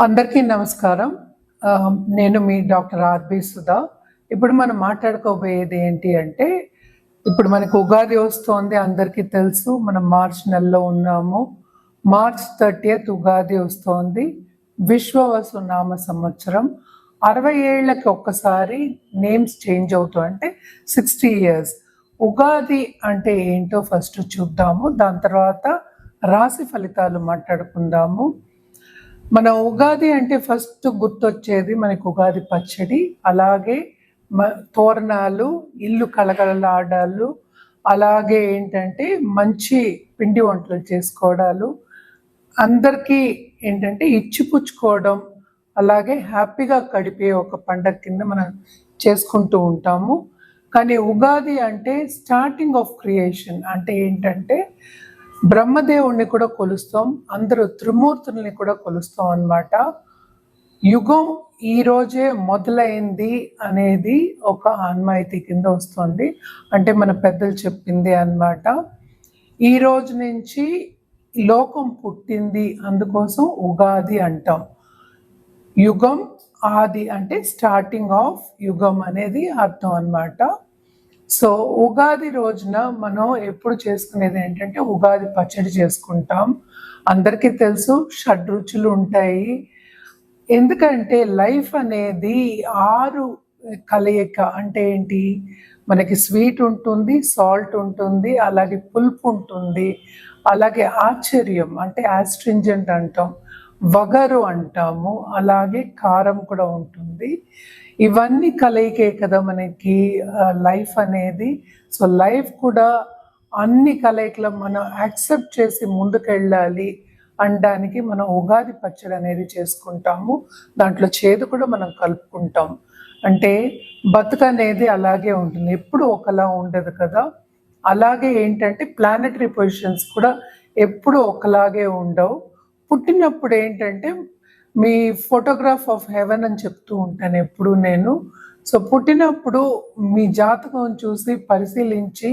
అందరికీ నమస్కారం. నేను మీ డాక్టర్ ఆర్‌బి సుధా. ఇప్పుడు మనం మాట్లాడుకోబోయేది ఏంటి అంటే, ఇప్పుడు మనకు ఉగాది వస్తోంది. అందరికీ తెలుసు. మనం మార్చ్ నెలలో ఉన్నాము. మార్చ్ 30th ఉగాది వస్తోంది. విశ్వవసు నామ సంవత్సరం. 60 ఏళ్లకి ఒక్కసారి నేమ్స్ చేంజ్ అవుతాయి. అంటే 60 ఇయర్స్. ఉగాది అంటే ఏంటో ఫస్ట్ చూద్దాము. దాని తర్వాత రాశి ఫలితాలు మాట్లాడుకుందాము. మన ఉగాది అంటే ఫస్ట్ గుర్తొచ్చేది మనకు ఉగాది పచ్చడి, అలాగే తోరణాలు, ఇల్లు కలకలలాడాలు, అలాగే ఏంటంటే మంచి పిండి వంటలు చేసుకోవడాలు, అందరికీ ఏంటంటే ఇచ్చిపుచ్చుకోవడం, అలాగే హ్యాపీగా గడిపే ఒక పండగ కింద మనం చేసుకుంటూ ఉంటాము. కానీ ఉగాది అంటే స్టార్టింగ్ ఆఫ్ క్రియేషన్. అంటే ఏంటంటే బ్రహ్మదేవుణ్ణి కూడా కొలుస్తాం, అందరూ త్రిమూర్తుల్ని కూడా కొలుస్తాం అన్నమాట. యుగం ఈ రోజే మొదలైంది అనేది ఒక ఆన్మాయితీ కింద వస్తుంది. అంటే మన పెద్దలు చెప్పింది అన్నమాట. ఈ రోజు నుంచి లోకం పుట్టింది, అందుకోసం ఉగాది అంటాం. యుగం ఆది అంటే స్టార్టింగ్ ఆఫ్ యుగం అనేది అర్థం అన్నమాట. సో ఉగాది రోజున మనం ఎప్పుడు చేసుకునేది ఏంటంటే ఉగాది పచ్చడి చేసుకుంటాం. అందరికీ తెలుసు షడ్రుచులు ఉంటాయి. ఎందుకంటే లైఫ్ అనేది 6 కలయిక. అంటే ఏంటి, మనకి స్వీట్ ఉంటుంది, సాల్ట్ ఉంటుంది, అలాగే పులుపు ఉంటుంది, అలాగే ఆశ్చర్యం అంటే ఆస్ట్రింజెంట్ అంటాం, వగరు అంటాము, అలాగే కారం కూడా ఉంటుంది. ఇవన్నీ కలయికే కదా మనకి లైఫ్ అనేది. సో లైఫ్ కూడా అన్ని కలయికలు మనం యాక్సెప్ట్ చేసి ముందుకెళ్ళాలి అనడానికి మనం ఉగాది పచ్చడి అనేది చేసుకుంటాము. దాంట్లో చేదు కూడా మనం కలుపుకుంటాం. అంటే బతుకు అనేది అలాగే ఉంటుంది, ఎప్పుడు ఒకలా ఉండదు కదా. అలాగే ఏంటంటే ప్లానెటరీ పొజిషన్స్ కూడా ఎప్పుడు ఒకలాగే ఉండవు. పుట్టినప్పుడు ఏంటంటే మీ ఫోటోగ్రాఫ్ ఆఫ్ హెవెన్ అని చెప్తూ ఉంటాను ఎప్పుడు నేను. సో పుట్టినప్పుడు మీ జాతకం చూసి పరిశీలించి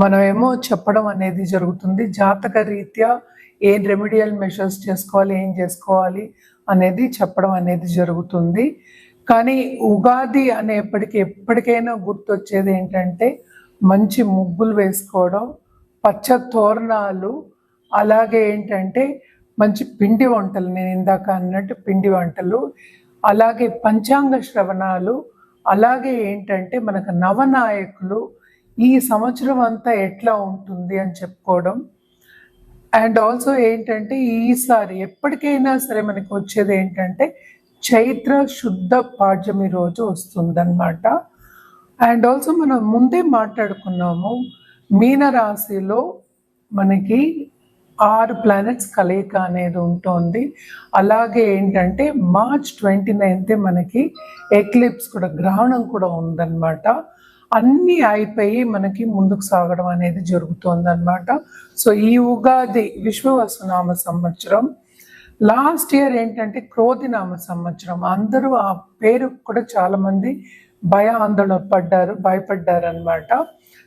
మనమేమో చెప్పడం అనేది జరుగుతుంది. జాతక రీత్యా ఏం రెమెడియల్ మెషర్స్ చేసుకోవాలి, ఏం చేసుకోవాలి అనేది చెప్పడం అనేది జరుగుతుంది. కానీ ఉగాది అనేప్పటికీ ఎప్పటికైనా గుర్తొచ్చేది ఏంటంటే మంచి ముగ్గులు వేసుకోవడం, పచ్చ తోరణాలు, అలాగే ఏంటంటే మంచి పిండి వంటలు, నేను ఇందాక అన్నట్టు పిండి వంటలు, అలాగే పంచాంగ శ్రవణాలు, అలాగే ఏంటంటే మనకు నవనాయకులు ఈ సంవత్సరం అంతా ఎట్లా ఉంటుంది అని చెప్పుకోవడం. అండ్ ఆల్సో ఏంటంటే ఈసారి ఎప్పటికైనా సరే మనకి వచ్చేది ఏంటంటే చైత్ర శుద్ధ పాడ్యమి రోజు వస్తుందన్నమాట. అండ్ ఆల్సో మనం ముందే మాట్లాడుకున్నాము, మీనరాశిలో మనకి 6 ప్లానెట్స్ కలయిక అనేది ఉంటుంది. అలాగే ఏంటంటే మార్చ్ 29 మనకి ఎక్లిప్స్ కూడా, గ్రహణం కూడా ఉందన్నమాట. అన్నీ అయిపోయి మనకి ముందుకు సాగడం అనేది జరుగుతుందన్నమాట. సో ఈ ఉగాది విశ్వవసునామ సంవత్సరం. లాస్ట్ ఇయర్ ఏంటంటే క్రోధినామ సంవత్సరం. అందరూ ఆ పేరు కూడా చాలామంది ఆందోళన భయపడ్డారు అనమాట.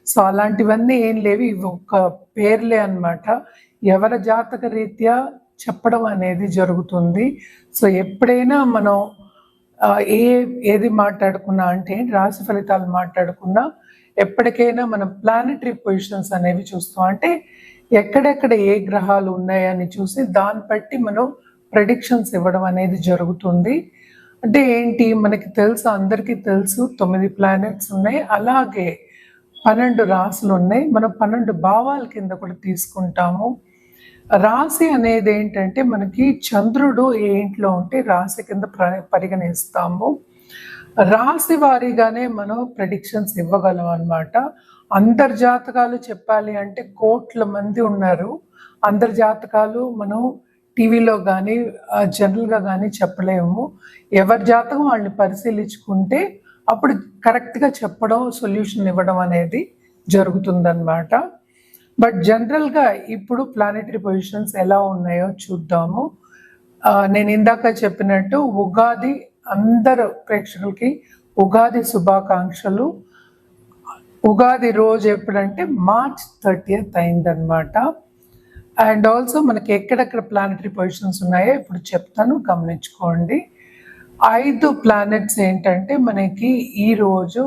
సో అలాంటివన్నీ ఏం లేవు, ఇవి ఒక్క పేర్లే అనమాట. ఎవరి జాతక రీత్యా చెప్పడం అనేది జరుగుతుంది. సో ఎప్పుడైనా మనం ఏది మాట్లాడుకున్నా అంటే రాశి ఫలితాలు మాట్లాడుకున్నా ఎప్పటికైనా మనం ప్లానెటరీ పొజిషన్స్ అనేవి చూస్తాం. అంటే ఎక్కడెక్కడ ఏ గ్రహాలు ఉన్నాయని చూసి దాన్ని బట్టి మనం ప్రెడిక్షన్స్ ఇవ్వడం అనేది జరుగుతుంది. అంటే ఏంటి, మనకి తెలుసు, అందరికీ తెలుసు 9 ప్లానెట్స్ ఉన్నాయి, అలాగే 12 రాశులు ఉన్నాయి. మనం 12 భావాల కింద కూడా తీసుకుంటాము. రాశి అనేది ఏంటంటే మనకి చంద్రుడు ఏ ఇంట్లో ఉంటే రాశి కింద పరిగణిస్తాము. రాశి వారీగానే మనం ప్రెడిక్షన్స్ ఇవ్వగలం అన్నమాట. అందరి జాతకాలు చెప్పాలి అంటే కోట్ల మంది ఉన్నారు. అందరి జాతకాలు మనం టీవీలో కానీ జనరల్గా కానీ చెప్పలేము. ఎవరి జాతకం వాళ్ళని పరిశీలించుకుంటే అప్పుడు కరెక్ట్గా చెప్పడం, సొల్యూషన్ ఇవ్వడం అనేది జరుగుతుందన్నమాట. బట్ జనరల్గా ఇప్పుడు ప్లానెటరీ పొజిషన్స్ ఎలా ఉన్నాయో చూద్దాము. నేను ఇందాక చెప్పినట్టు ఉగాది, అందరు ప్రేక్షకులకి ఉగాది శుభాకాంక్షలు. ఉగాది రోజు ఎప్పుడంటే మార్చ్ 30th అయిందనమాట. అండ్ ఆల్సో మనకి ఎక్కడెక్కడ ప్లానటరీ పొజిషన్స్ ఉన్నాయో ఇప్పుడు చెప్తాను, గమనించుకోండి. 5 ప్లానెట్స్ ఏంటంటే మనకి ఈరోజు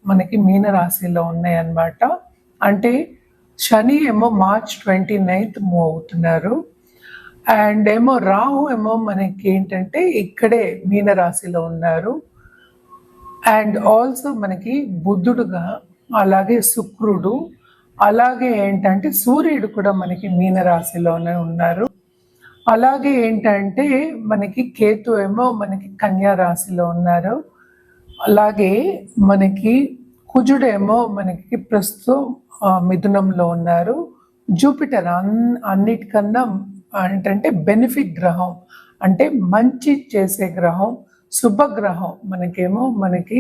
మనకి మీన రాశిలో ఉన్నాయన్నమాట. అంటే శని ఏమో మార్చ్ 29th మూవ్ అవుతున్నారు. అండ్ ఏమో రాహు ఏమో మనకి ఏంటంటే ఇక్కడే మీన రాశిలో ఉన్నారు. అండ్ ఆల్సో మనకి బుద్ధుడుగా, అలాగే శుక్రుడు, అలాగే ఏంటంటే సూర్యుడు కూడా మనకి మీన రాశిలోనే ఉన్నారు. అలాగే ఏంటంటే మనకి కేతు ఏమో మనకి కన్యా రాశిలో ఉన్నారు. అలాగే మనకి కుజుడేమో మనకి ప్రస్తుతం మిథునంలో ఉన్నారు. జూపిటర్ అన్నిటికన్నా ఏంటంటే బెనిఫిట్ గ్రహం, అంటే మంచి చేసే గ్రహం, శుభగ్రహం మనకేమో మనకి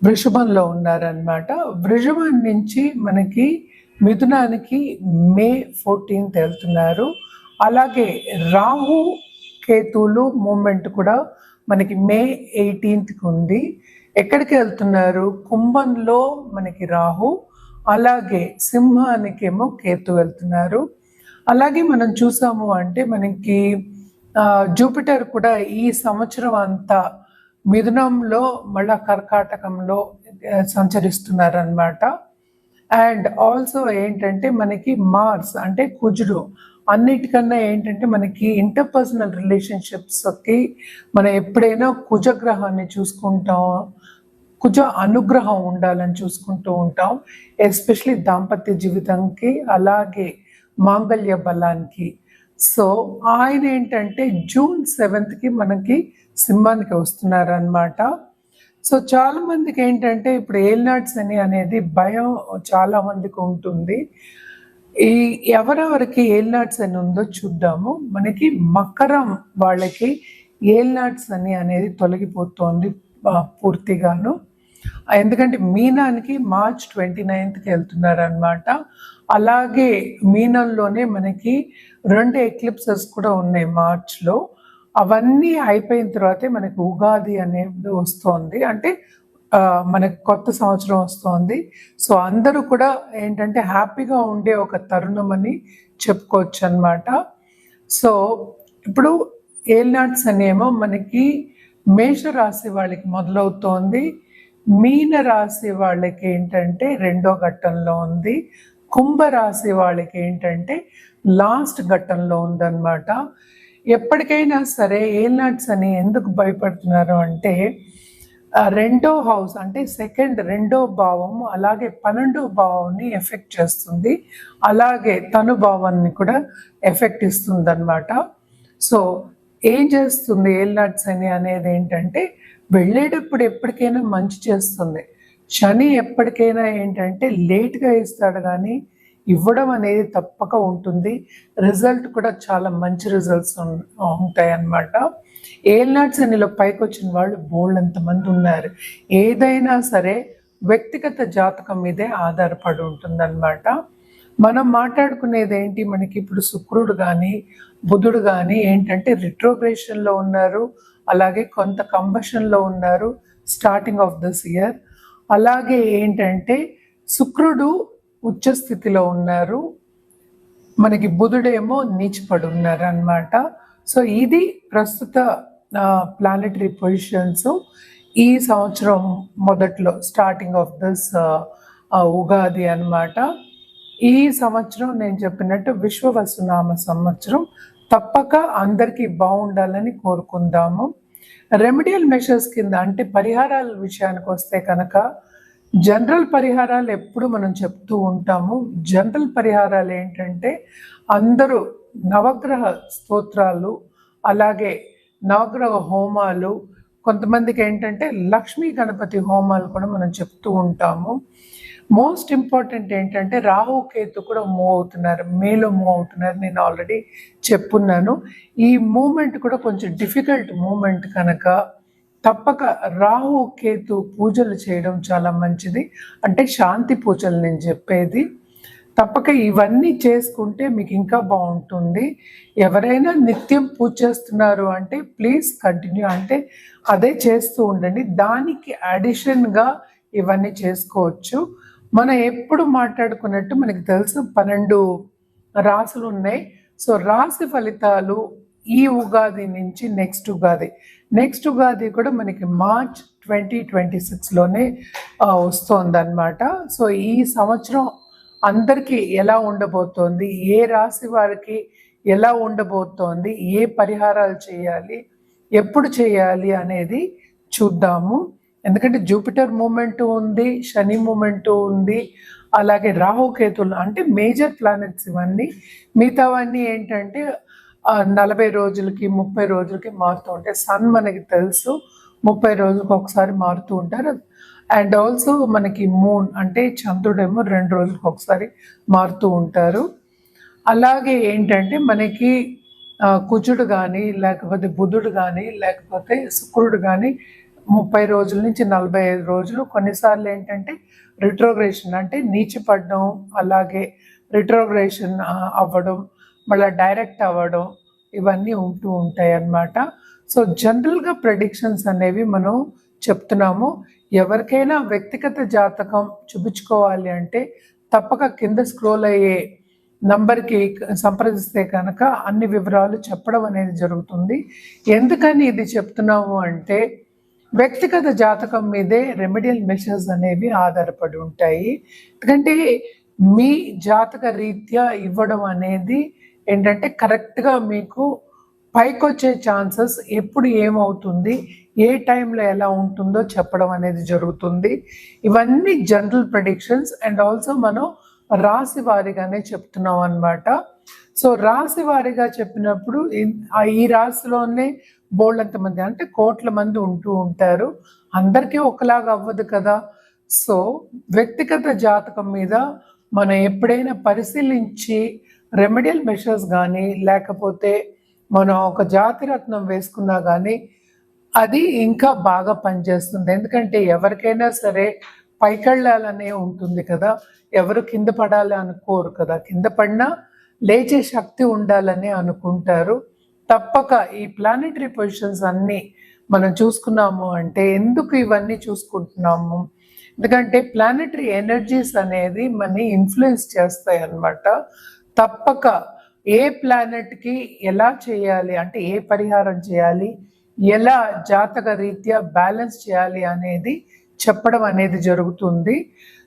వృషభంలో ఉన్నారనమాట. వృషభం నుంచి మనకి మిథునానికి మే 14th వెళ్తున్నారు. అలాగే రాహు కేతువులు మూమెంట్ కూడా మనకి మే 18th ఉంది. ఎక్కడికి వెళ్తున్నారు? కుంభంలో మనకి రాహు, అలాగే సింహానికేమో కేతు వెళ్తున్నారు. అలాగే మనం చూసాము అంటే మనకి జూపిటర్ కూడా ఈ సంవత్సరం అంతా మిథునంలో మళ్ళా కర్కాటకంలో సంచరిస్తున్నారనమాట. అండ్ ఆల్సో ఏంటంటే మనకి మార్స్ అంటే కుజుడు అన్నిటికన్నా ఏంటంటే మనకి ఇంటర్పర్సనల్ రిలేషన్షిప్స్కి మనం ఎప్పుడైనా కుజగ్రహాన్ని చూసుకుంటాం, కుజ అనుగ్రహం ఉండాలని చూసుకుంటూ ఉంటాం, ఎస్పెషలీ దాంపత్య జీవితంకి, అలాగే మాంగళ్య బలానికి. సో ఆయన ఏంటంటే జూన్ 7th మనకి సింహానికి వస్తున్నారనమాట. సో చాలా మందికి ఏంటంటే ఇప్పుడు ఏల్నాడ్స్ అనేది భయం చాలా మందికి ఉంటుంది. ఈ ఎవరెవరికి ఏల్నాడ్స్ అని ఉందో చూద్దాము. మనకి మకరం వాళ్ళకి ఏల్నాడ్స్ అనేది తొలగిపోతుంది పూర్తిగాను. ఎందుకంటే మీనానికి మార్చ్ 29th వెళ్తున్నారనమాట. అలాగే మీనంలోనే మనకి 2 ఎక్లిప్సెస్ కూడా ఉన్నాయి మార్చ్లో. అవన్నీ అయిపోయిన తర్వాతే మనకి ఉగాది అనేది వస్తుంది, అంటే మనకి కొత్త సంవత్సరం వస్తుంది. సో అందరూ కూడా ఏంటంటే హ్యాపీగా ఉండే ఒక తరుణం అని చెప్పుకోవచ్చు అనమాట. సో ఇప్పుడు ఏల్నాడ్స్ అనేమో మనకి మేషరాశి వాళ్ళకి మొదలవుతోంది, మీన రాశి వాళ్ళకి ఏంటంటే 2వ ఘట్టంలో ఉంది, కుంభరాశి వాళ్ళకి ఏంటంటే లాస్ట్ ఘట్టంలో ఉందన్నమాట. ఎప్పటికైనా సరే ఏల్నాడ్స్ అని ఎందుకు భయపడుతున్నారు అంటే 2వ హౌస్ అంటే రెండో భావం, అలాగే 12వ భావాన్ని ఎఫెక్ట్ చేస్తుంది, అలాగే తను భావాన్ని కూడా ఎఫెక్ట్ ఇస్తుంది అనమాట. సో ఏం చేస్తుంది ఏల్నాడ్స్ అనేది ఏంటంటే వెళ్ళేటప్పుడు ఎప్పటికైనా మంచి చేస్తుంది. శని ఎప్పటికైనా ఏంటంటే లేట్గా ఇస్తాడు, కానీ ఇవ్వడం అనేది తప్పక ఉంటుంది. రిజల్ట్ కూడా చాలా మంచి రిజల్ట్స్ ఉంటాయి అన్నమాట. ఏల్నాడ్స్ అనిలో పైకి వచ్చిన వాళ్ళు బోల్డ్ మంది ఉన్నారు. ఏదైనా సరే వ్యక్తిగత జాతకం మీదే ఆధారపడి ఉంటుందన్నమాట. మనం మాట్లాడుకునేది ఏంటి, మనకి ఇప్పుడు శుక్రుడు కానీ బుధుడు కానీ ఏంటంటే రిట్రోగ్రేషన్లో ఉన్నారు, అలాగే కొంత కంబషన్లో ఉన్నారు స్టార్టింగ్ ఆఫ్ దిస్ ఇయర్. అలాగే ఏంటంటే శుక్రుడు ఉచ్చ స్థితిలో ఉన్నారు, మనకి బుధుడేమో నీచిపడి ఉన్నారు అన్నమాట. సో ఇది ప్రస్తుత ప్లానెటరీ పొజిషన్స్ ఈ సంవత్సరం మొదట్లో స్టార్టింగ్ ఆఫ్ దిస్ ఉగాది అన్నమాట. ఈ సంవత్సరం నేను చెప్పినట్టు విశ్వవసునామ సంవత్సరం, తప్పక అందరికీ బాగుండాలని కోరుకుందాము. రెమెడియల్ మెషర్స్ కింద అంటే పరిహారాల విషయానికి వస్తే కనుక జనరల్ పరిహారాలు ఎప్పుడు మనం చెప్తూ ఉంటాము. జనరల్ పరిహారాలు ఏంటంటే అందరూ నవగ్రహ స్తోత్రాలు, అలాగే నవగ్రహ హోమాలు, కొంతమందికి ఏంటంటే లక్ష్మీ గణపతి హోమాలు కూడా మనం చెప్తూ ఉంటాము. మోస్ట్ ఇంపార్టెంట్ ఏంటంటే రాహు కేతు కూడా మూవ్ అవుతున్నారు, మేలో మూవ్ అవుతున్నారు, నేను ఆల్రెడీ చెప్పున్నాను. ఈ మూమెంట్ కూడా కొంచెం డిఫికల్ట్ మూమెంట్ కనుక తప్పక రాహు కేతు పూజలు చేయడం చాలా మంచిది. అంటే శాంతి పూజలు నేను చెప్పేది. తప్పక ఇవన్నీ చేసుకుంటే మీకు ఇంకా బాగుంటుంది. ఎవరైనా నిత్యం పూజ చేస్తున్నారు అంటే ప్లీజ్ కంటిన్యూ, అంటే అదే చేస్తూ ఉండండి. దానికి అడిషన్గా ఇవన్నీ చేసుకోవచ్చు. మనం ఎప్పుడు మాట్లాడుకున్నట్టు మనకి తెలుసు 12 రాసులు ఉన్నాయి. సో రాశి ఫలితాలు ఈ ఉగాది నుంచి నెక్స్ట్ ఉగాది కూడా మనకి మార్చ్ 2026లోనే వస్తోందన్నమాట. సో ఈ సంవత్సరం అందరికీ ఎలా ఉండబోతోంది, ఏ రాశి వారికి ఎలా ఉండబోతోంది, ఏ పరిహారాలు చేయాలి, ఎప్పుడు చేయాలి అనేది చూద్దాము. ఎందుకంటే జూపిటర్ మూమెంట్ ఉంది, శని మూమెంట్ ఉంది, అలాగే రాహుకేతులు అంటే మేజర్ ప్లానెట్స్ ఇవన్నీ. మిగతావన్నీ ఏంటంటే 40 రోజులకి 30 రోజులకి మారుతూ ఉంటాయి. సన్ మనకి తెలుసు 30 రోజులకు ఒకసారి మారుతూ ఉంటారు. అండ్ ఆల్సో మనకి మూన్ అంటే చంద్రుడేమో 2 రోజులకు ఒకసారి మారుతూ ఉంటారు. అలాగే ఏంటంటే మనకి కుజుడు కానీ, లేకపోతే బుధుడు కానీ, లేకపోతే శుక్రుడు కానీ 30 రోజుల నుంచి 45 రోజులు. కొన్నిసార్లు ఏంటంటే రిట్రోగ్రేషన్ అంటే నీచపడడం, అలాగే రిట్రోగ్రేషన్ అవ్వడం, మళ్ళీ డైరెక్ట్ అవ్వడం, ఇవన్నీ ఉంటూ ఉంటాయి అన్నమాట. సో జనరల్గా ప్రెడిక్షన్స్ అనేవి మనం చెప్తున్నాము. ఎవరికైనా వ్యక్తిగత జాతకం చూపించుకోవాలి అంటే తప్పక కింద స్క్రోల్ అయ్యే నంబర్కి సంప్రదిస్తే కనుక అన్ని వివరాలు చెప్పడం అనేది జరుగుతుంది. ఎందుకని ఇది చెప్తున్నాము అంటే వ్యక్తిగత జాతకం మీదే రెమెడియల్ మెషర్స్ అనేవి ఆధారపడి ఉంటాయి. ఎందుకంటే మీ జాతక రీత్యా ఇవ్వడం అనేది ఏంటంటే కరెక్ట్గా మీకు పైకొచ్చే ఛాన్సెస్ ఎప్పుడు ఏమవుతుంది, ఏ టైంలో ఎలా ఉంటుందో చెప్పడం అనేది జరుగుతుంది. ఇవన్నీ జనరల్ ప్రెడిక్షన్స్. అండ్ ఆల్సో మనం రాశి వారిగానే చెప్తున్నాం అన్నమాట. సో రాశి వారిగా చెప్పినప్పుడు ఈ రాశిలోనే బోల్డంత మంది అంటే కోట్ల మంది ఉంటూ ఉంటారు. అందరికీ ఒకలాగా అవ్వదు కదా. సో వ్యక్తిగత జాతకం మీద మనం ఎప్పుడైనా పరిశీలించి రెమెడియల్ మెషర్స్ కానీ, లేకపోతే మనం ఒక జాతిరత్నం వేసుకున్నా కానీ అది ఇంకా బాగా పనిచేస్తుంది. ఎందుకంటే ఎవరికైనా సరే పైకెళ్ళాలనే ఉంటుంది కదా, ఎవరు కింద పడాలి అనుకోరు కదా. కింద పడినా లేచే శక్తి ఉండాలని అనుకుంటారు. తప్పక ఈ ప్లానెటరీ పొజిషన్స్ అన్నీ మనం చూసుకున్నాము అంటే ఎందుకు ఇవన్నీ చూసుకుంటున్నాము, ఎందుకంటే ప్లానెటరీ ఎనర్జీస్ అనేది మనని ఇన్ఫ్లుయెన్స్ చేస్తాయి అన్నమాట. తప్పక ఏ ప్లానెట్కి ఎలా చేయాలి అంటే ఏ పరిహారం చేయాలి, ఎలా జాతక రీత్యా బ్యాలెన్స్ చేయాలి అనేది చెప్పడం అనేది జరుగుతుంది.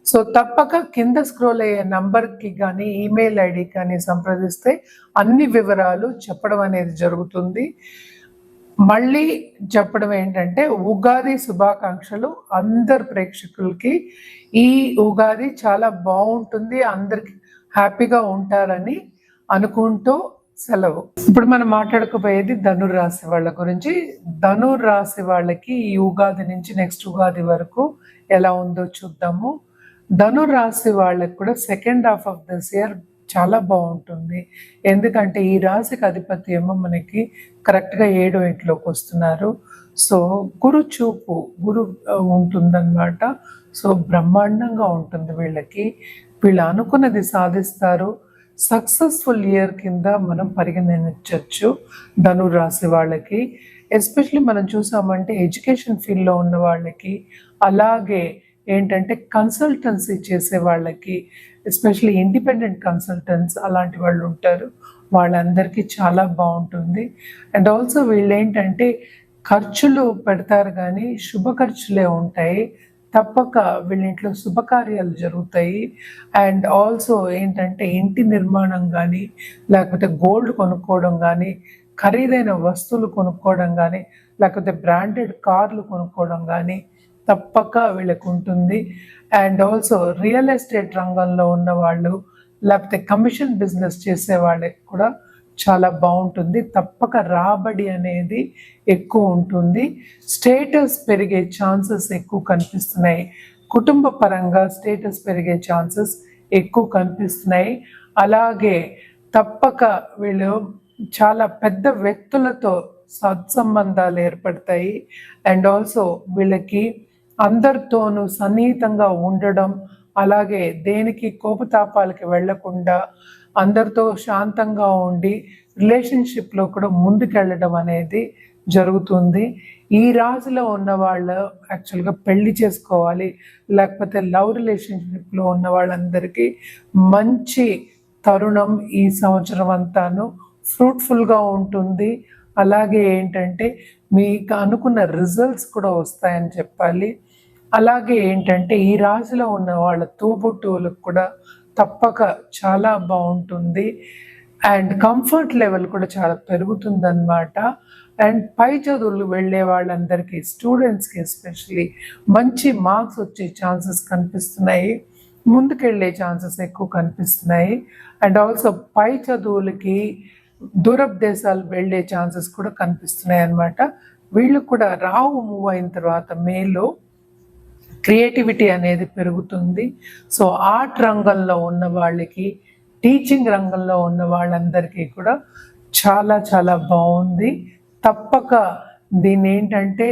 సో తప్పక కింద స్క్రోల్ అయ్యే నంబర్కి కానీ, ఈమెయిల్ ఐడి కానీ సంప్రదిస్తే అన్ని వివరాలు చెప్పడం అనేది జరుగుతుంది. మళ్ళీ చెప్పడం ఏంటంటే ఉగాది శుభాకాంక్షలు అందరు ప్రేక్షకులకి. ఈ ఉగాది చాలా బాగుంటుంది, అందరికి హ్యాపీగా ఉంటారని అనుకుంటూ సెలవు. ఇప్పుడు మనం మాట్లాడుకోబోయేది ధనుర్రాశి వాళ్ళ గురించి. ధనుర్రాశి వాళ్ళకి ఈ ఉగాది నుంచి నెక్స్ట్ ఉగాది వరకు ఎలా ఉందో చూద్దాము. ధనుర్రాశి వాళ్ళకి కూడా second half of this year చాలా బాగుంటుంది. ఎందుకంటే ఈ రాశికి అధిపతి ఏమో మనకి కరెక్ట్గా 7వ ఇంట్లోకి వస్తున్నారు. సో గురు చూపు ఉంటుందన్నమాట. సో బ్రహ్మాండంగా ఉంటుంది వీళ్ళకి. వీళ్ళు అనుకున్నది సాధిస్తారు. సక్సెస్ఫుల్ ఇయర్ కింద మనం పరిగణించవచ్చు ధనుర్రాశి వాళ్ళకి. ఎస్పెషలీ మనం చూసామంటే ఎడ్యుకేషన్ ఫీల్డ్లో ఉన్న వాళ్ళకి, అలాగే ఏంటంటే కన్సల్టెన్సీ చేసే వాళ్ళకి, ఎస్పెషలీ ఇండిపెండెంట్ కన్సల్టెంట్స్ అలాంటి వాళ్ళు ఉంటారు, వాళ్ళందరికీ చాలా బాగుంటుంది. అండ్ ఆల్సో వీళ్ళు ఏంటంటే ఖర్చులు పెడతారు కానీ శుభ ఖర్చులే ఉంటాయి. తప్పక వీళ్ళ ఇంట్లో శుభకార్యాలు జరుగుతాయి. అండ్ ఆల్సో ఏంటంటే ఇంటి నిర్మాణం కానీ, లేకపోతే గోల్డ్ కొనుక్కోవడం కానీ, ఖరీదైన వస్తువులు కొనుక్కోవడం కానీ, లేకపోతే బ్రాండెడ్ కార్లు కొనుక్కోవడం కానీ తప్పక వీళ్ళకు ఉంటుంది. అండ్ ఆల్సో రియల్ ఎస్టేట్ రంగంలో ఉన్న వాళ్ళు, లేకపోతే కమిషన్ బిజినెస్ చేసే వాళ్ళకి కూడా చాలా బాగుంటుంది. తప్పక రాబడి అనేది ఎక్కువ ఉంటుంది. స్టేటస్ పెరిగే ఛాన్సెస్ ఎక్కువ కనిపిస్తున్నాయి. కుటుంబ పరంగా స్టేటస్ పెరిగే ఛాన్సెస్ ఎక్కువ కనిపిస్తున్నాయి. అలాగే తప్పక వీళ్ళు చాలా పెద్ద వ్యక్తులతో సత్సంబంధాలు ఏర్పడతాయి. అండ్ ఆల్సో వీళ్ళకి అందరితోనూ సన్నిహితంగా ఉండడం, అలాగే దేనికి కోపతాపాలకి వెళ్లకుండా అందరితో శాంతంగా ఉండి రిలేషన్షిప్లో కూడా ముందుకెళ్ళడం అనేది జరుగుతుంది. ఈ రాశిలో ఉన్న వాళ్ళు యాక్చువల్గా పెళ్లి చేసుకోవాలి, లేకపోతే లవ్ రిలేషన్షిప్లో ఉన్న వాళ్ళందరికీ మంచి తరుణం ఈ సంవత్సరం అంతాను ఫ్రూట్ఫుల్గా ఉంటుంది. అలాగే ఏంటంటే మీకు అనుకున్న రిజల్ట్స్ కూడా వస్తాయని చెప్పాలి. అలాగే ఏంటంటే ఈ రాశిలో ఉన్న వాళ్ళ తోబుట్టువులకు కూడా తప్పక చాలా బాగుంటుంది. అండ్ కంఫర్ట్ లెవెల్ కూడా చాలా పెరుగుతుందన్నమాట. అండ్ పై చదువులు వెళ్ళే వాళ్ళందరికీ, స్టూడెంట్స్కి ఎస్పెషలీ మంచి మార్క్స్ వచ్చే ఛాన్సెస్ కనిపిస్తున్నాయి. ముందుకెళ్ళే ఛాన్సెస్ ఎక్కువ కనిపిస్తున్నాయి. అండ్ ఆల్సో పై చదువులకి దూరపు దేశాలు వెళ్ళే ఛాన్సెస్ కూడా కనిపిస్తున్నాయి అన్నమాట. వీళ్ళు కూడా రాహు మూవ్ అయిన తర్వాత మేలో క్రియేటివిటీ అనేది పెరుగుతుంది. సో ఆర్ట్ రంగంలో ఉన్న వాళ్ళకి, టీచింగ్ రంగంలో ఉన్న వాళ్ళందరికీ కూడా చాలా చాలా బాగుంది. తప్పక దీన్ని ఏంటంటే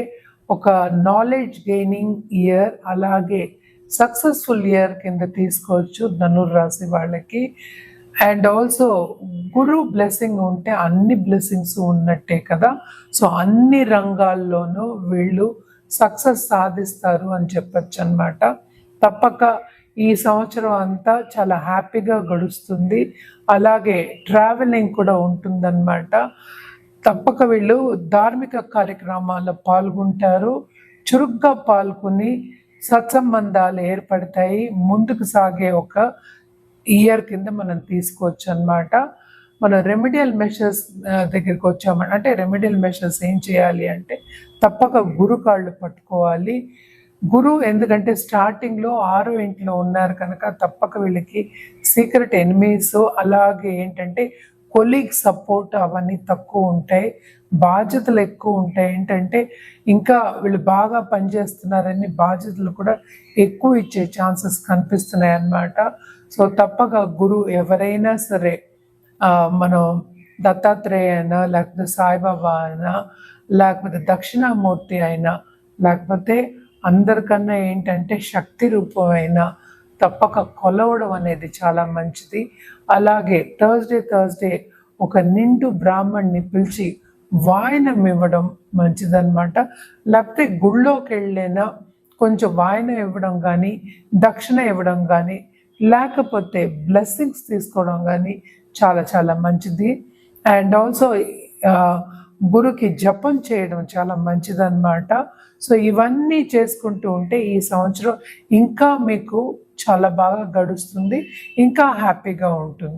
ఒక నాలెడ్జ్ గెయినింగ్ ఇయర్, అలాగే సక్సెస్ఫుల్ ఇయర్ కింద తీసుకోవచ్చు ధనుర్రాశి వాళ్ళకి. అండ్ ఆల్సో గురు బ్లెస్సింగ్ ఉంటే అన్ని బ్లెస్సింగ్స్ ఉన్నట్టే కదా. సో అన్ని రంగాల్లోనూ వీళ్ళు సక్సెస్ సాధిస్తారు అని చెప్పచ్చు అనమాట. తప్పక ఈ సంవత్సరం అంతా చాలా హ్యాపీగా గడుస్తుంది. అలాగే ట్రావెలింగ్ కూడా ఉంటుందన్నమాట. తప్పక వీళ్ళు ధార్మిక కార్యక్రమాల్లో పాల్గొంటారు. చురుగ్గా పాల్గొని సత్సంబంధాలు ఏర్పడతాయి. ముందుకు సాగే ఒక ఇయర్ కింద మనం తీసుకోవచ్చు అన్నమాట. మనం రెమెడియల్ మెషర్స్ దగ్గరికి వచ్చామంటే, అంటే రెమెడియల్ మెషర్స్ ఏం చేయాలి అంటే తప్పక గురు కాళ్ళు పట్టుకోవాలి. గురువు ఎందుకంటే స్టార్టింగ్లో 6వ ఇంట్లో ఉన్నారు కనుక తప్పక వీళ్ళకి సీక్రెట్ ఎనిమీస్, అలాగే ఏంటంటే కొలీగ్ సపోర్ట్ అవన్నీ తక్కువ ఉంటాయి. బాధ్యతలు ఎక్కువ ఉంటాయి. ఏంటంటే ఇంకా వీళ్ళు బాగా పనిచేస్తున్నారని బాధ్యతలు కూడా ఎక్కువ ఇచ్చే ఛాన్సెస్ కనిపిస్తున్నాయి అన్నమాట. సో తప్పక గురువు ఎవరైనా సరే, మనం దత్తాత్రేయ అయినా, లేకపోతే సాయిబాబా అయినా, లేకపోతే దక్షిణామూర్తి అయినా, లేకపోతే అందరికన్నా ఏంటంటే శక్తి రూపమైన తప్పక కొలవడం అనేది చాలా మంచిది. అలాగే థర్స్డే ఒక నిండు బ్రాహ్మణ్ణి పిలిచి వాయనం ఇవ్వడం మంచిదన్నమాట. లేకపోతే గుళ్ళోకి వెళ్ళినా కొంచెం వాయనం ఇవ్వడం కానీ, దక్షిణ ఇవ్వడం కానీ, లేకపోతే బ్లెస్సింగ్స్ తీసుకోవడం కానీ చాలా చాలా మంచిది. అండ్ ఆల్సో గురుకి జపం చేయడం చాలా మంచిదన్నమాట. సో ఇవన్నీ చేసుకుంటూ ఉంటే ఈ సంవత్సరం ఇంకా మీకు చాలా బాగా గడుస్తుంది, ఇంకా హ్యాపీగా ఉంటుంది.